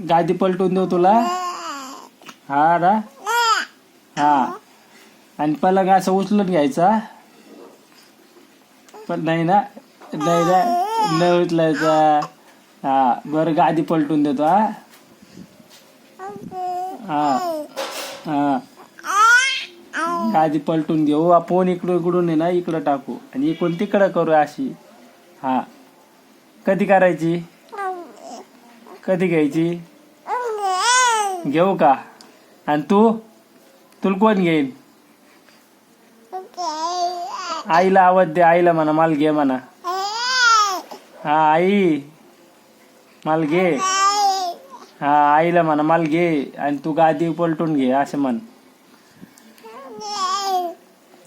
गादी पलटून देऊ तुला? हा ना. हा आणि पलंग असं उचलून घ्यायचा. पण नाही ना, नाही ना, न उचलायचा. हा बरं, गादी पलटून देतो. हा हा हा गादी पलटून घेऊ आपण. इकडून इकडून आहे ना, इकडं टाकू आणि इकडून तिकडं करू अशी. हा कधी करायची? कधी घ्यायची? घेऊ का? आणि तुला कोण घेईन? आईला आवाज दे. आईला म्हणा मला घे म्हणा. हा आई मला घे. हा आईला म्हणा मला घे आणि तू गादी पलटून घे असं म्हण.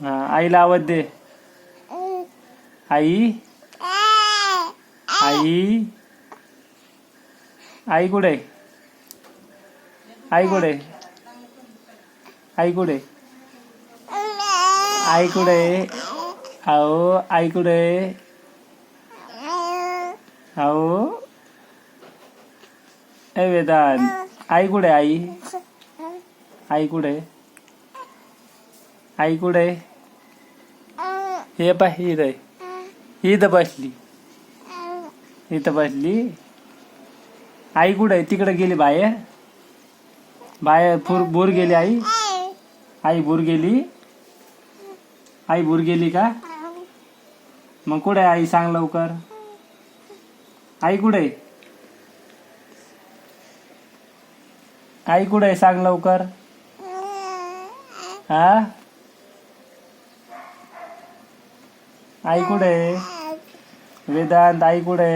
हा आईला आवाज दे. आई आई आई कुठे? आई कुठे? आई कुठे? आई कुठे? आओ आई कुठे? आओ ए वेदांत, आई कुठे? आई आई कुठे? आई कुठे? हे पाय इथं, इथं बसली, इथं बसली. आई कुठे? तिकडे गेली बाहेर. बाहेर बोर गेली आई. आई बोर गेली. आई बोर गेली का? मग कुठे आई सांग लवकर. आई कुठे? आई कुठे सांग लवकर. हा आई कुठे? वेदांत आई कुठे?